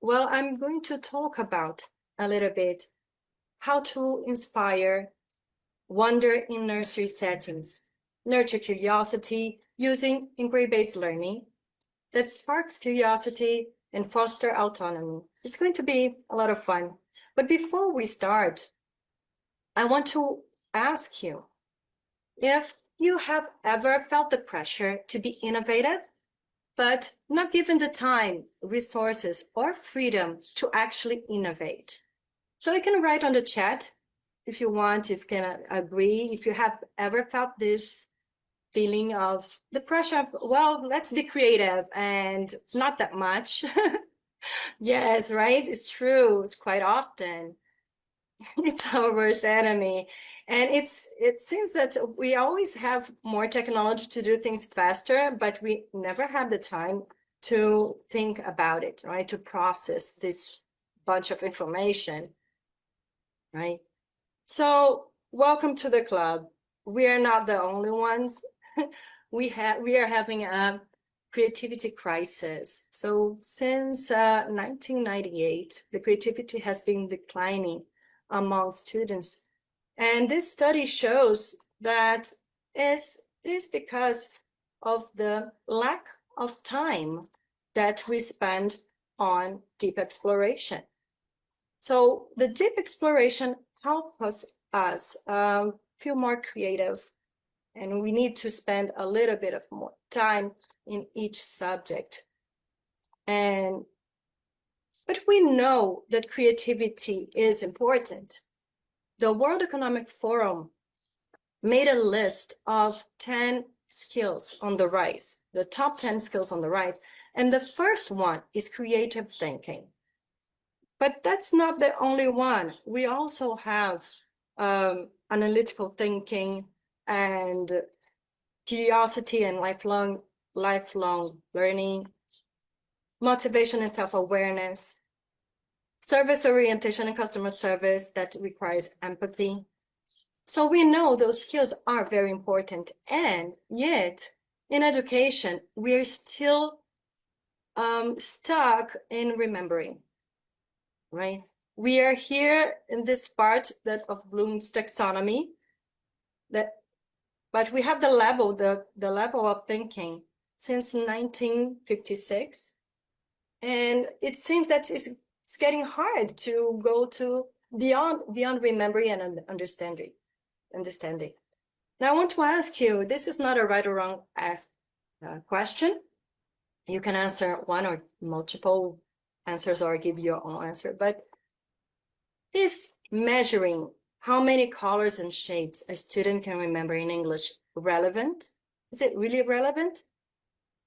Well, I'm going to talk about a little bit how to inspire wonder in nursery settings, nurture curiosity using inquiry-based learning that sparks curiosity and foster autonomy. It's going to be a lot of fun. But before we start, I want to ask you if you have ever felt the pressure to be innovative, but not given the time, resources, or freedom to actually innovate. So you can write on the chat if you want, if you can agree, if you have ever felt this feeling of the pressure of, well, let's be creative and not that much. Yes, right? It's true. It's quite often. It's our worst enemy. And it seems that we always have more technology to do things faster, but we never have the time to think about it, right? To process this bunch of information, right? So welcome to the club. We are not the only ones. We are having a creativity crisis. So since 1998, the creativity has been declining among students. And this study shows that it is because of the lack of time that we spend on deep exploration. So the deep exploration helps us feel more creative, and we need to spend a little bit of more time in each subject. But we know that creativity is important. The World Economic Forum made a list of 10 skills on the rise, the top 10 skills on the rise, and the first one is creative thinking. But that's not the only one. We also have analytical thinking and curiosity and lifelong learning, motivation and self-awareness, service orientation and customer service that requires empathy. So we know those skills are very important, and yet in education, we're still stuck in remembering, right? We are here in this part of Bloom's taxonomy, but we have the level of thinking since 1956, and it seems that it's getting hard to go to beyond remembering and understanding. Now I want to ask you, this is not a right or wrong question. You can answer one or multiple answers or give your own answer, but is measuring how many colors and shapes a student can remember in English relevant? Is it really relevant?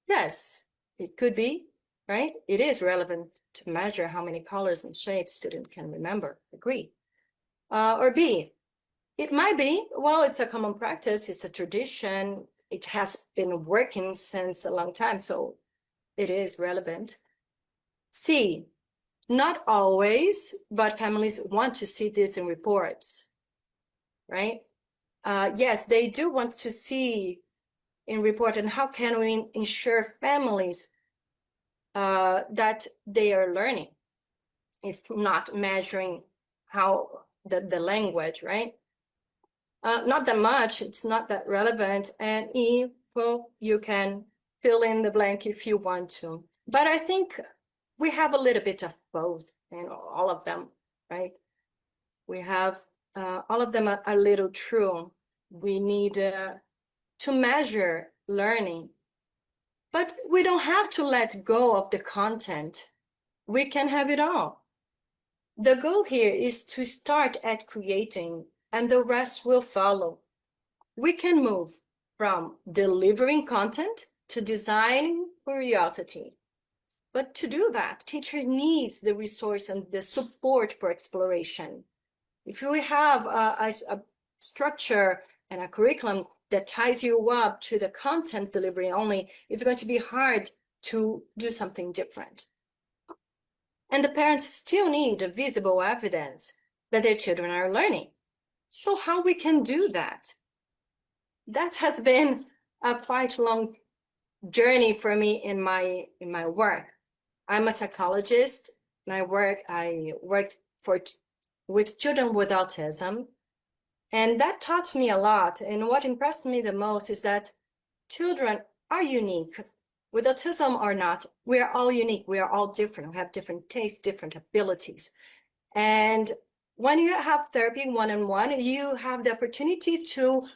Yes, it could be, right? It is relevant to measure how many colors and shapes student can remember. Agree. Or B, it might be, well, it's a common practice, it's a tradition, it has been working since a long time, so it is relevant. C, not always, but families want to see this in reports, right? Yes, they do want to see in report, and how can we ensure families that they are learning, if not measuring how the language, right? Not that much, it's not that relevant. And E, well, you can fill in the blank if you want to. But I think we have a little bit of both in all of them, right? We have all of them are a little true. We need to measure learning, but we don't have to let go of the content. We can have it all. The goal here is to start at creating, and the rest will follow. We can move from delivering content to designing curiosity. But to do that, teacher needs the resource and the support for exploration. If we have a structure and a curriculum that ties you up to the content delivery only, it's going to be hard to do something different. And the parents still need visible evidence that their children are learning. So how we can do that? That has been a quite long journey for me in my work. I'm a psychologist, I worked with children with autism, and that taught me a lot. And what impressed me the most is that children are unique, with autism or not. We are all unique. We are all different. We have different tastes, different abilities. And when you have therapy one-on-one, you have the opportunity to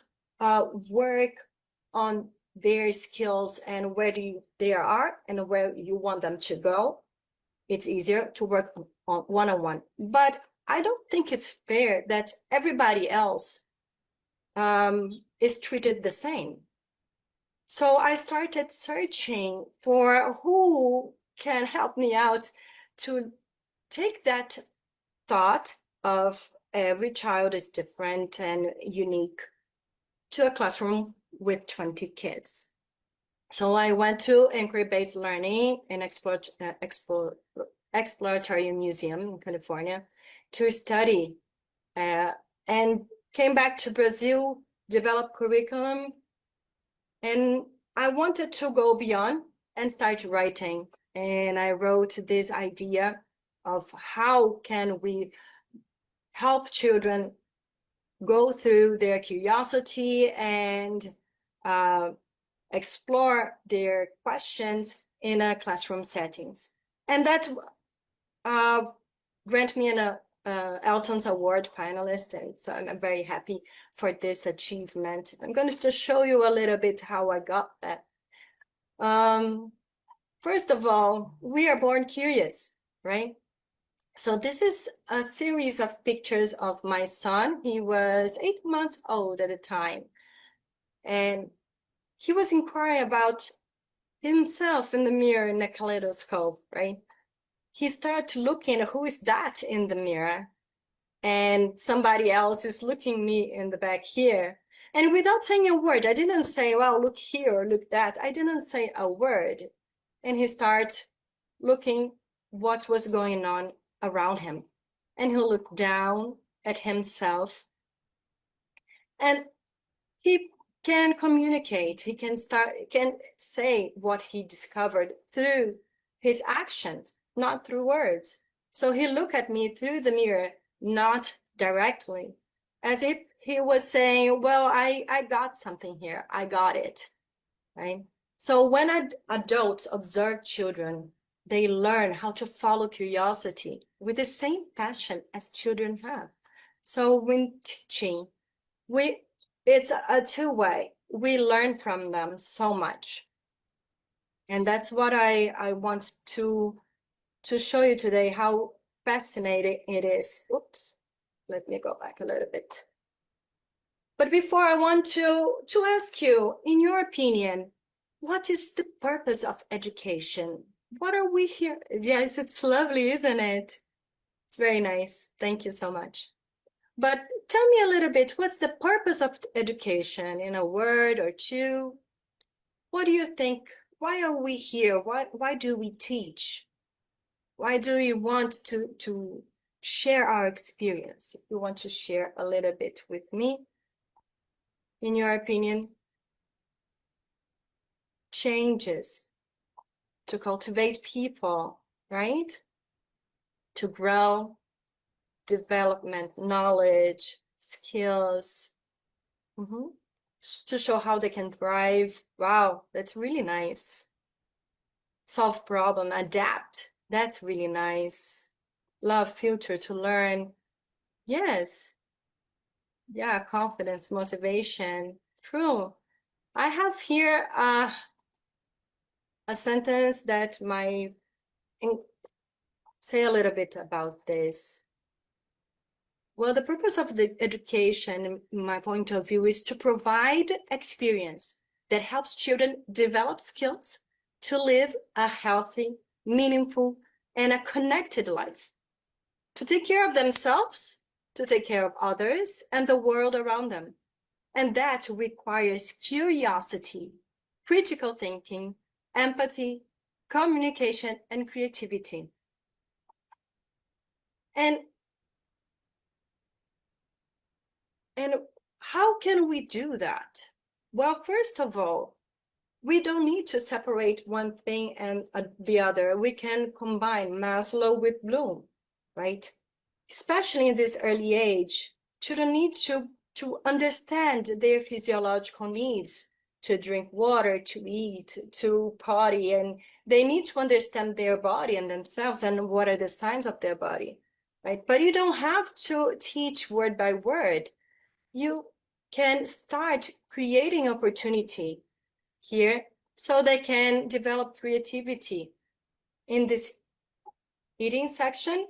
work on their skills and where they are and where you want them to go. It's easier to work on one-on-one. But I don't think it's fair that everybody else is treated the same. So I started searching for who can help me out to take that thought of every child is different and unique to a classroom with 20 kids. So I went to inquiry-based learning and exploratory museum in California to study and came back to Brazil, developed curriculum, and I wanted to go beyond and start writing. And I wrote this idea of how can we help children go through their curiosity and explore their questions in a classroom settings. And that granted me an Elton's Award finalist, and so I'm very happy for this achievement. I'm going to just show you a little bit how I got that. First of all, we are born curious, right? So this is a series of pictures of my son. He was 8 months old at the time, and he was inquiring about himself in the mirror in a kaleidoscope, right? He started looking, who is that in the mirror? And somebody else is looking me in the back here. And without saying a word, I didn't say, well, look here or look that. I didn't say a word. And he started looking what was going on around him. And he looked down at himself. And he can communicate. He can say what he discovered through his actions, not through words. So he looked at me through the mirror, not directly, as if he was saying, well, I got something here. I got it, right? So when adults observe children, they learn how to follow curiosity with the same passion as children have. So when teaching, it's a two-way. We learn from them so much. And that's what I want to show you today, how fascinating it is. Oops, let me go back a little bit. But before, I want to ask you, in your opinion, what is the purpose of education? What are we here? Yes, it's lovely, isn't it? It's very nice. Thank you so much. But tell me a little bit, what's the purpose of education in a word or two? What do you think? Why are we here? Why do we teach? Why do we want to share our experience? If you want to share a little bit with me, in your opinion, changes to cultivate people, right? To grow, development, knowledge, skills, to show how they can thrive. Wow, that's really nice. Solve problem, adapt. That's really nice. Love, filter, to learn. Yes. Yeah, confidence, motivation. True. I have here a sentence that say a little bit about this. Well, the purpose of the education, in my point of view, is to provide experience that helps children develop skills to live a healthy, meaningful, and a connected life, to take care of themselves, to take care of others and the world around them. And that requires curiosity, critical thinking, empathy, communication, and creativity. And how can we do that? Well, first of all, we don't need to separate one thing and the other. We can combine Maslow with Bloom, right? Especially in this early age, children need to understand their physiological needs, to drink water, to eat, to potty, and they need to understand their body and themselves and what are the signs of their body, right? But you don't have to teach word by word. You can start creating opportunity here so they can develop creativity. In this eating section,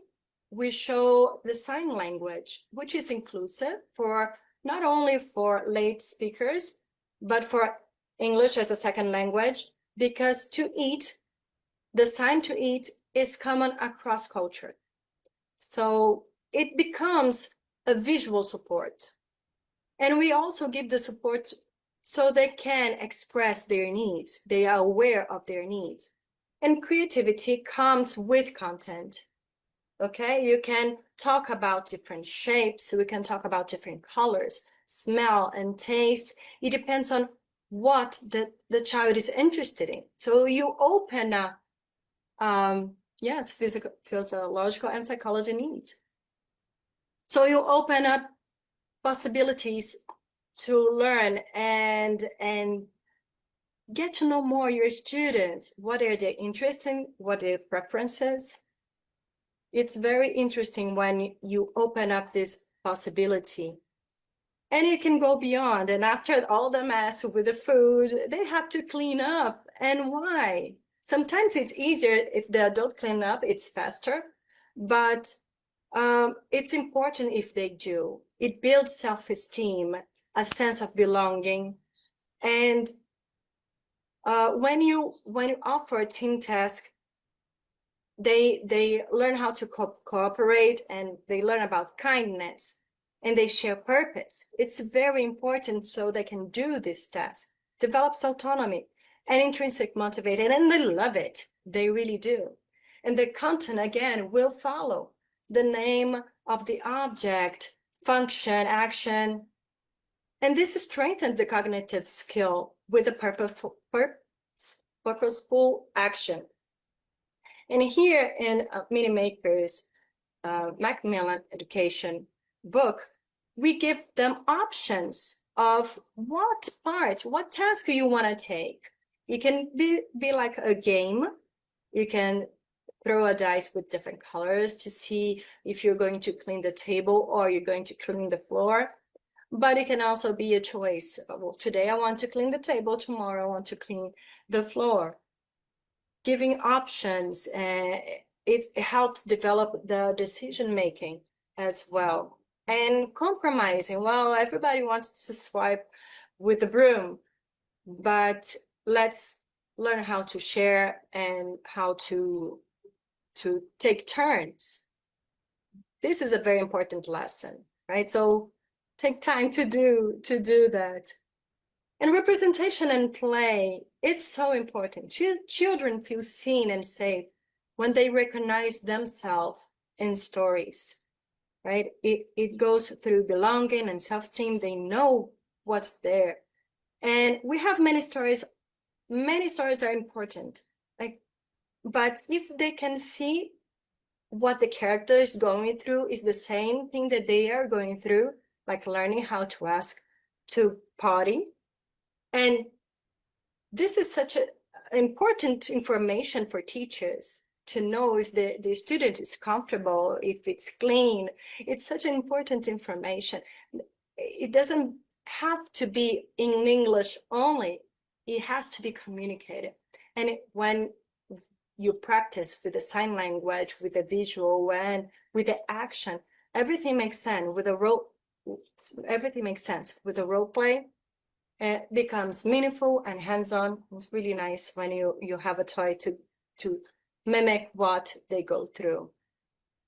we show the sign language, which is inclusive for not only for late speakers, but for English as a second language, because to eat, the sign to eat is common across culture. So it becomes a visual support. And we also give the support so they can express their needs. They are aware of their needs. And creativity comes with content. Okay, you can talk about different shapes. We can talk about different colors, smell and taste. It depends on what the child is interested in. So you open up, yes, physical, physiological and psychology needs. So you open up possibilities to learn and get to know more your students. What are their interests in? What are their preferences? It's very interesting when you open up this possibility. And you can go beyond. And after all the mess with the food, they have to clean up. And why? Sometimes it's easier if the adult clean up, it's faster. But it's important if they do. It builds self-esteem, a sense of belonging. And when you offer a team task, they learn how to cooperate, and they learn about kindness, and they share purpose. It's very important so they can do this task, develops autonomy and intrinsic motivated, and they love it. They really do. And the content, again, will follow the name of the object, function, action. And this strengthens the cognitive skill with a purposeful action. And here in Mini Maker's Macmillan education book, we give them options of what task you want to take. It can be like a game. You can throw a dice with different colors to see if you're going to clean the table or you're going to clean the floor. But it can also be a choice. Well, today I want to clean the table, tomorrow I want to clean the floor. Giving options, it helps develop the decision-making as well. And compromising, well, everybody wants to swipe with the broom, but let's learn how to share and how to take turns. This is a very important lesson, right? So take time to do that. And representation and play, it's so important. Children feel seen and safe when they recognize themselves in stories, right? It goes through belonging and self-esteem. They know what's there. And we have many stories are important. But if they can see what the character is going through is the same thing that they are going through, like learning how to ask to potty. And this is such an important information for teachers to know if the student is comfortable, if it's clean. It's such an important information. It doesn't have to be in English only. It has to be communicated. And when you practice with the sign language, with the visual, and with the action, everything makes sense. Everything makes sense with the role play. It becomes meaningful and hands-on. It's really nice when you have a toy to mimic what they go through.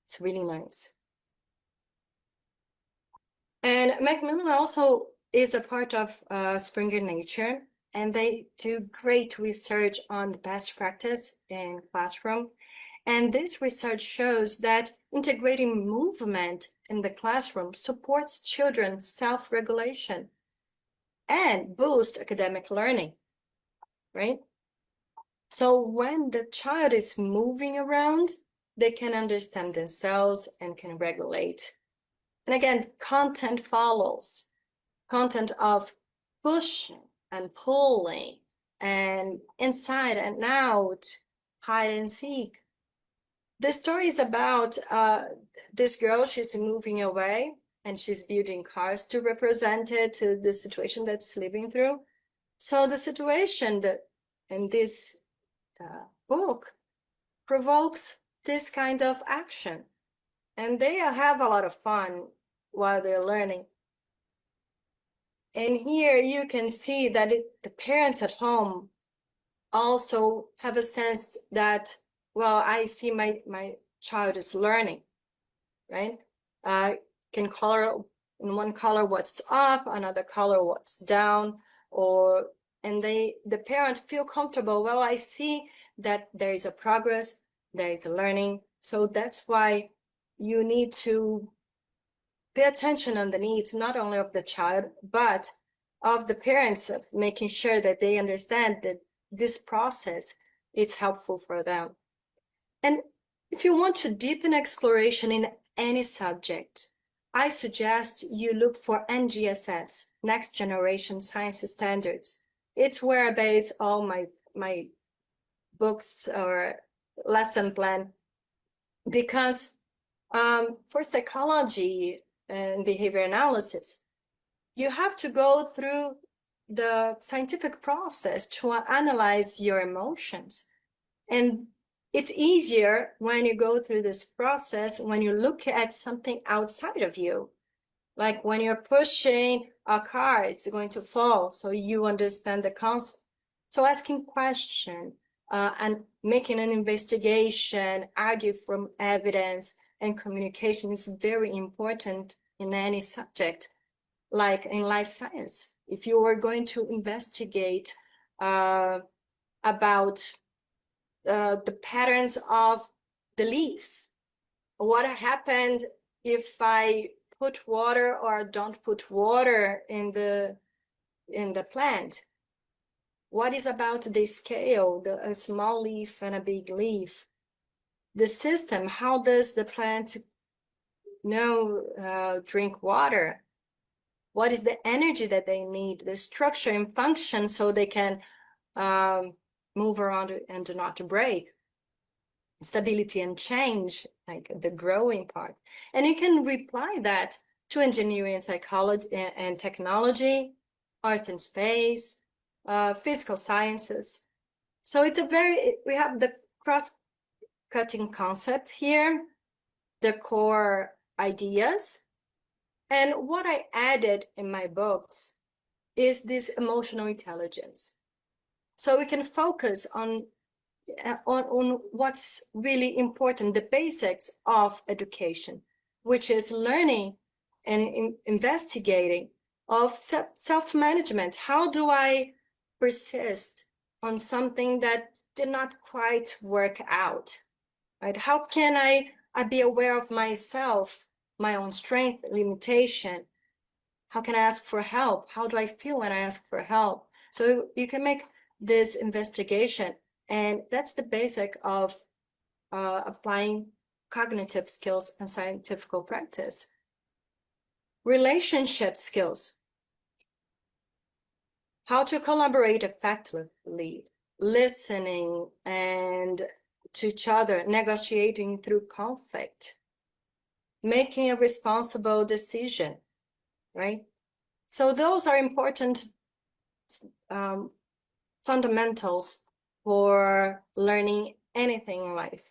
It's really nice. And Macmillan also is a part of Springer Nature, and they do great research on the best practice in classroom. And this research shows that integrating movement in the classroom supports children's self-regulation and boost academic learning. right? So when the child is moving around, they can understand themselves and can regulate. And again, content follows. Content of pushing and pulling and inside and out, hide and seek. The story is about this girl, she's moving away and she's building cars to represent it to the situation that's living through. So the situation that in this book provokes this kind of action. And they have a lot of fun while they're learning. And here you can see that the parents at home also have a sense that, well, I see my child is learning, right? Can color in one color what's up, another color what's down, and the parent feel comfortable. Well, I see that there is a progress, there is a learning. So that's why you need to pay attention on the needs, not only of the child, but of the parents, of making sure that they understand that this process is helpful for them. And if you want to deepen exploration in any subject, I suggest you look for NGSS, Next Generation Science Standards. It's where I base all my books or lesson plan, because for psychology and behavior analysis, you have to go through the scientific process to analyze your emotions. And it's easier when you go through this process, when you look at something outside of you. Like when you're pushing a car, it's going to fall, so you understand the concept. So asking questions and making an investigation, argue from evidence, and communication is very important in any subject, like in life science. If you are going to investigate about the patterns of the leaves, what happened if I put water or don't put water in the plant? What is about the scale, a small leaf and a big leaf? The system, how does the plant drink water? What is the energy that they need, the structure and function, so they can move around and do not break? Stability and change, like the growing part. And you can reply that to engineering and psychology and technology, art and space, physical sciences. So we have the cross-cutting concept here, the core ideas. And what I added in my books is this emotional intelligence. So we can focus on what's really important, the basics of education, which is learning and investigating of self-management. How do I persist on something that did not quite work out, right? How can I be aware of myself, my own strength, limitation? How can I ask for help? How do I feel when I ask for help? So you can make this investigation, and that's the basic of applying cognitive skills and scientific practice. Relationship skills. How to collaborate effectively, listening and to each other, negotiating through conflict, making a responsible decision, right? So those are important fundamentals for learning anything in life.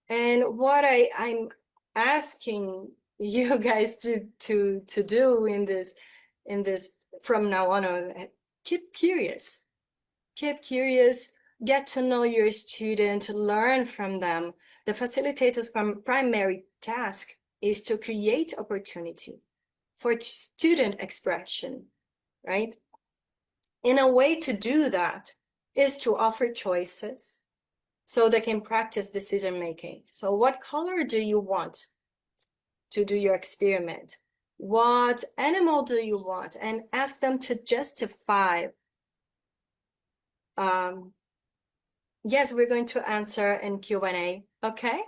And what I'm asking you guys to do in this from now on, keep curious, get to know your student, learn from them. The facilitator's primary task is to create opportunity for student expression, right? And a way to do that is to offer choices so they can practice decision making. So what color do you want to do your experiment? What animal do you want? And ask them to justify yes, we're going to answer in Q&A, okay?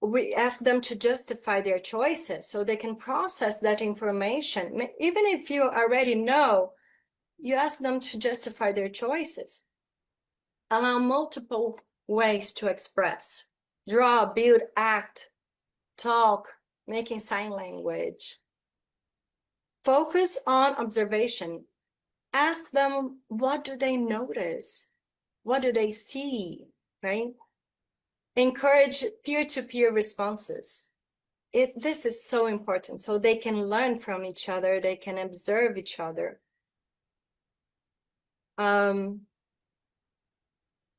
We ask them to justify their choices so they can process that information. Even if you already know, you ask them to justify their choices. Allow multiple ways to express. Draw, build, act, talk, making sign language. Focus on observation. Ask them, what do they notice? What do they see, right? Encourage peer-to-peer responses. This is so important, so they can learn from each other, they can observe each other.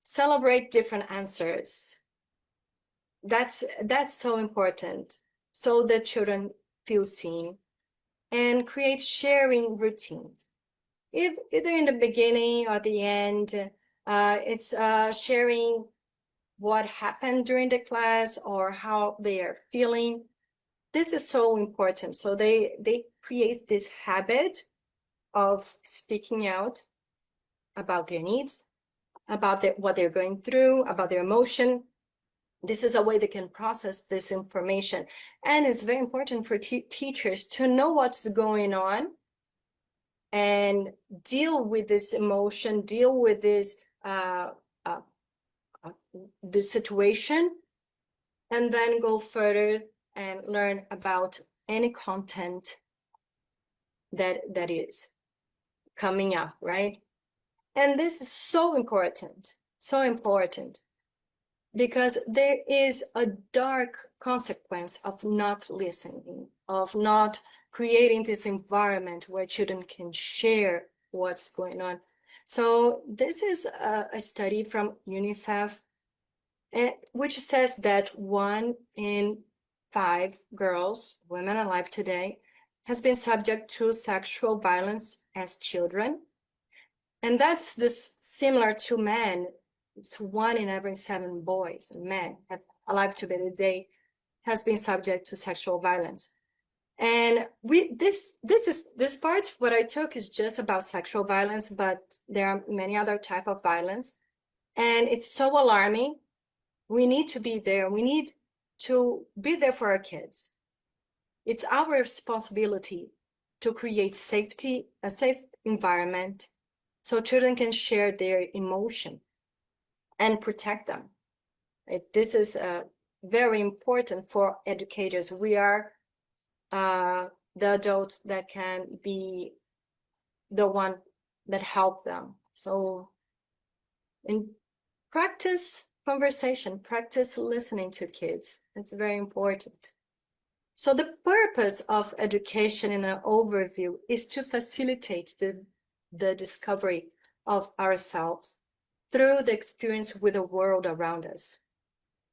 Celebrate different answers. That's so important, so the children feel seen. And create sharing routines. If either in the beginning or the end, it's sharing what happened during the class or how they are feeling. This is so important. So they create this habit of speaking out about their needs, about what they're going through, about their emotion. This is a way they can process this information. And it's very important for teachers to know what's going on and deal with this emotion, deal with this situation, and then go further and learn about any content that is coming up, right? And this is so important, because there is a dark consequence of not listening, of not creating this environment where children can share what's going on. So this is a study from UNICEF, which says that 1 in 5 girls, women alive today, has been subject to sexual violence as children. And that's similar to men. It's 1 in every 7 boys and men alive today has been subject to sexual violence. And this part, what I took is just about sexual violence, but there are many other types of violence. And it's so alarming. We need to be there. We need to be there for our kids. It's our responsibility to create safety, a safe environment, so children can share their emotion and protect them. This is very important for educators. We are the adults that can be the one that help them. So practice conversation, practice listening to kids. It's very important. So the purpose of education in an overview is to facilitate the discovery of ourselves through the experience with the world around us.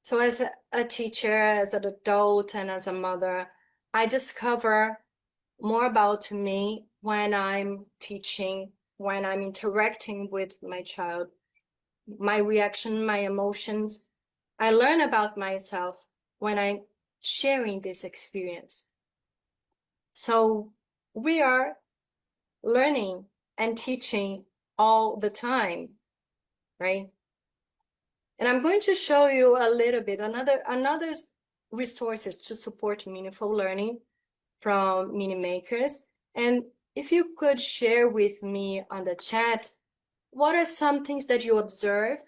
So as a teacher, as an adult, and as a mother, I discover more about me when I'm teaching, when I'm interacting with my child, my reaction, my emotions. I learn about myself when I'm sharing this experience. So we are learning and teaching all the time, right? And I'm going to show you a little bit, another resources to support meaningful learning from mini makers. And if you could share with me on the chat, what are some things that you observe?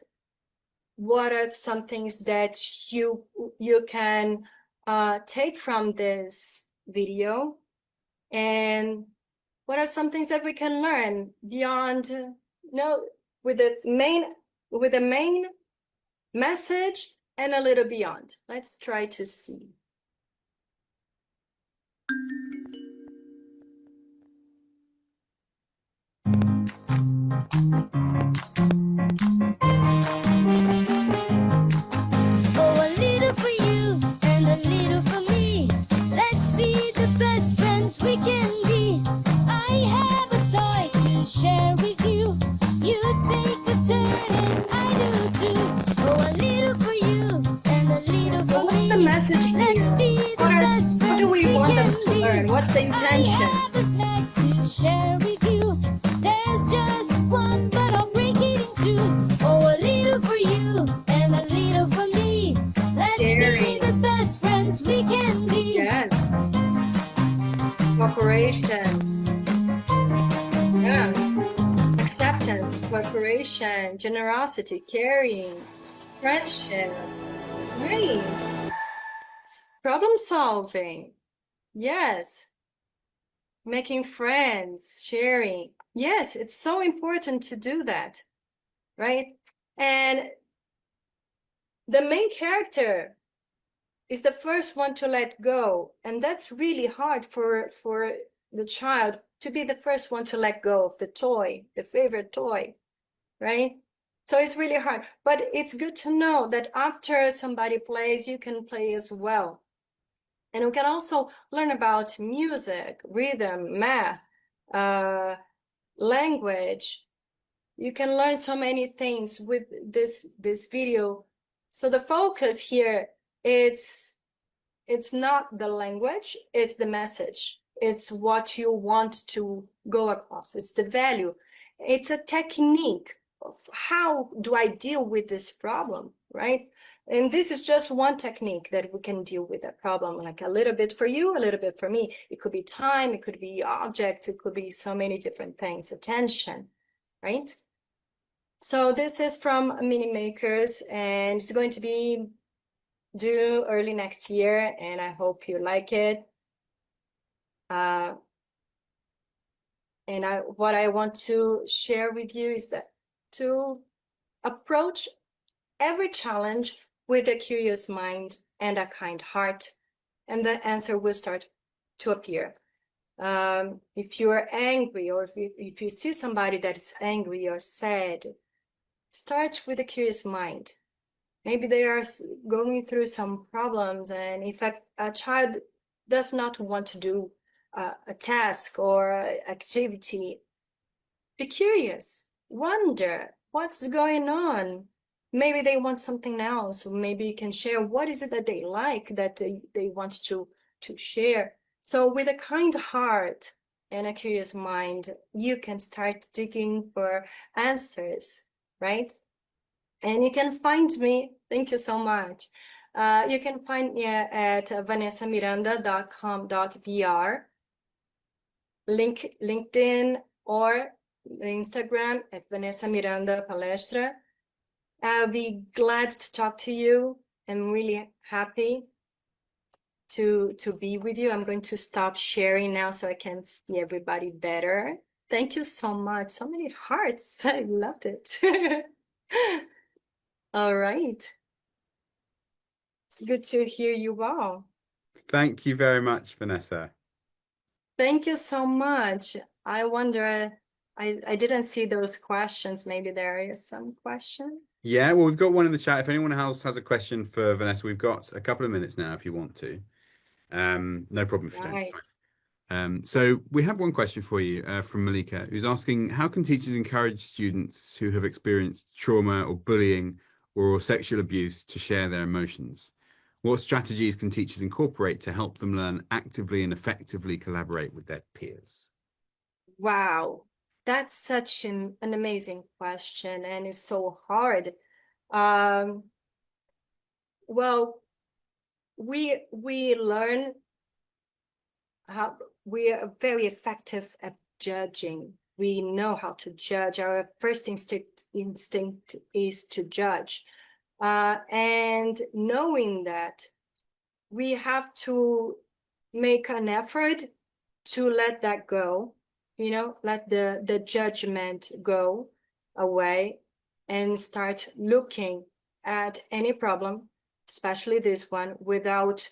What are some things that you can take from this video? And what are some things that we can learn beyond, with the main message and a little beyond? Let's try to see. Oh, a little for you and a little for me. Let's be the best friends we can be. I have a toy to share with you. You take a turn and I do too. Oh, a little for you and a little for What's me. the message here? Let's be the best What do friends we we want them can to be. learn? What's the I intention? have a snack to share with you. patience, cooperation, generosity, caring, friendship, grace, problem solving. Yes. Making friends, sharing. Yes, it's so important to do that, right? And the main character is the first one to let go. And that's really hard for the child to be the first one to let go of the toy, the favorite toy, right? So it's really hard. But it's good to know that after somebody plays, you can play as well. And we can also learn about music, rhythm, math, language. You can learn so many things with this video. So the focus here, it's not the language, it's the message. It's what you want to go across. It's the value. It's a technique of how do I deal with this problem, right? And this is just one technique that we can deal with that problem, like a little bit for you, a little bit for me. It could be time, it could be objects, it could be so many different things, attention, right? So this is from Mini Makers, and it's going to be due early next year, and I hope you like it. What I want to share with you is that to approach every challenge with a curious mind and a kind heart, and the answer will start to appear. If you are angry, or if you see somebody that is angry or sad, start with a curious mind. Maybe they are going through some problems, and in fact, a child does not want to do a task or activity. Be curious, wonder what's going on. Maybe they want something else. Maybe you can share what is it that they like, that they want to share. So with a kind heart and a curious mind, you can start digging for answers, right? And you can find me, thank you so much. You can find me at vanessamiranda.com.br, LinkedIn, or Instagram at Vanessa Miranda Palestra. I'll be glad to talk to you. I'm really happy to be with you. I'm going to stop sharing now so I can see everybody better. Thank you so much. So many hearts. I loved it. All right. It's good to hear you all. Thank you very much, Vanessa. Thank you so much. I wonder, I didn't see those questions. Maybe there is some question. Yeah, well, we've got one in the chat. If anyone else has a question for Vanessa, we've got a couple of minutes now if you want to. No problem if you don't. It's fine. So we have one question for you from Malika, who's asking, how can teachers encourage students who have experienced trauma or bullying or sexual abuse to share their emotions? What strategies can teachers incorporate to help them learn actively and effectively collaborate with their peers? Wow, that's such an amazing question, and it's so hard. Well, we learn how we are very effective at judging. We know how to judge. Our first instinct is to judge. And knowing that, we have to make an effort to let that go, let the judgment go away and start looking at any problem, especially this one, without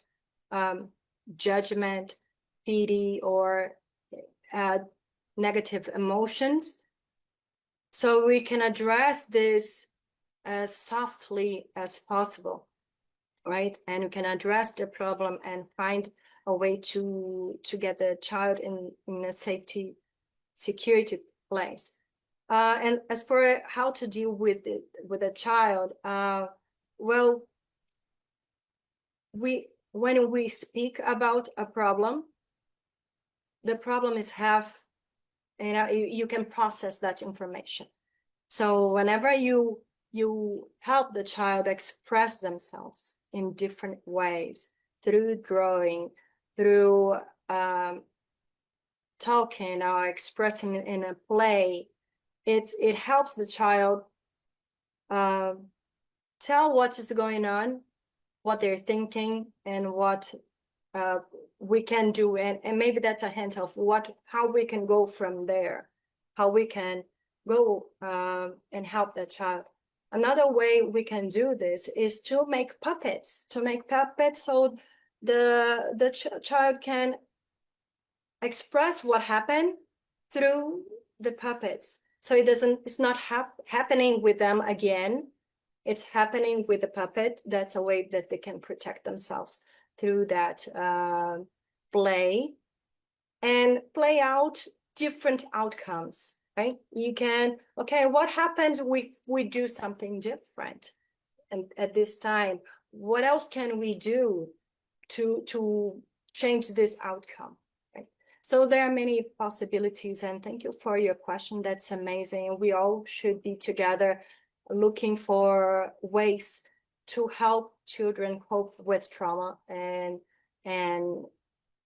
judgment, pity, or negative emotions. So we can address this as softly as possible, right? And we can address the problem and find a way to get the child in a safety, security place. And as for how to deal with it with a child, well, when we speak about a problem, the problem is half, you can process that information. So whenever you help the child express themselves in different ways, through drawing, through talking, or expressing in a play, it helps the child tell what is going on, what they're thinking, and what we can do, and maybe that's a hint of how we can go from there, how we can go and help the child. Another way we can do this is to make puppets, so the child can express what happened through the puppets. So it's not happening with them again. It's happening with the puppet. That's a way that they can protect themselves through that play, and play out different outcomes, right? You can, okay, what happens if we do something different? And at this time, what else can we do to change this outcome? Right? So there are many possibilities, and thank you for your question. That's amazing. We all should be together looking for ways to help children cope with trauma, and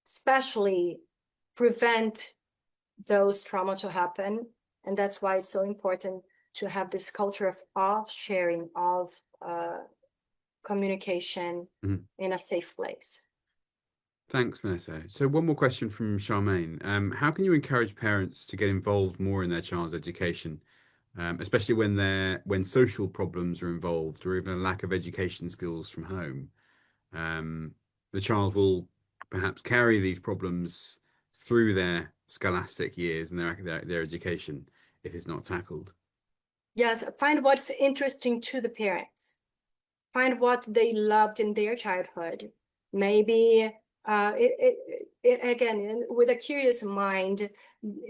especially prevent those trauma to happen. And that's why it's so important to have this culture of sharing, of communication in a safe place. Thanks, Vanessa. So one more question from Charmaine. How can you encourage parents to get involved more in their child's education, especially when social problems are involved, or even a lack of education skills from home? The child will perhaps carry these problems through their scholastic years and their education if it's not tackled. Yes, find what's interesting to the parents. Find what they loved in their childhood. Maybe again, with a curious mind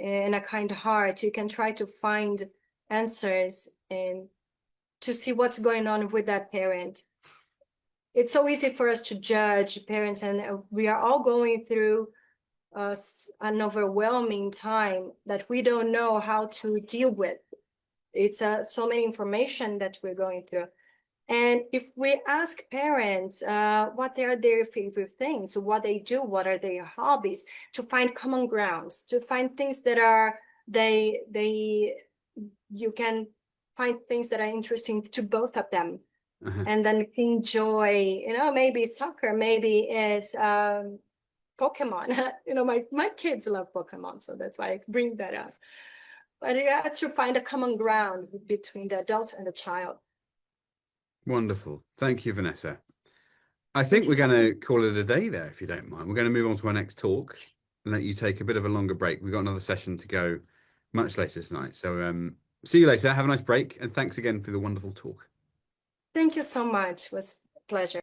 and a kind heart, you can try to find answers and to see what's going on with that parent. It's so easy for us to judge parents, and we are all going through an overwhelming time that we don't know how to deal with. It's so many information that we're going through. And if we ask parents what are their favorite things, what they do, what are their hobbies, to find common grounds, to find things that are you can find things that are interesting to both of them, and then enjoy, maybe soccer, maybe is Pokemon. My kids love Pokemon, so that's why I bring that up. But you have to find a common ground between the adult and the child. Wonderful. Thank you, Vanessa. I think we're going to call it a day there, if you don't mind. We're going to move on to our next talk and let you take a bit of a longer break. We've got another session to go much later tonight. So see you later. Have a nice break. And thanks again for the wonderful talk. Thank you so much. It was a pleasure.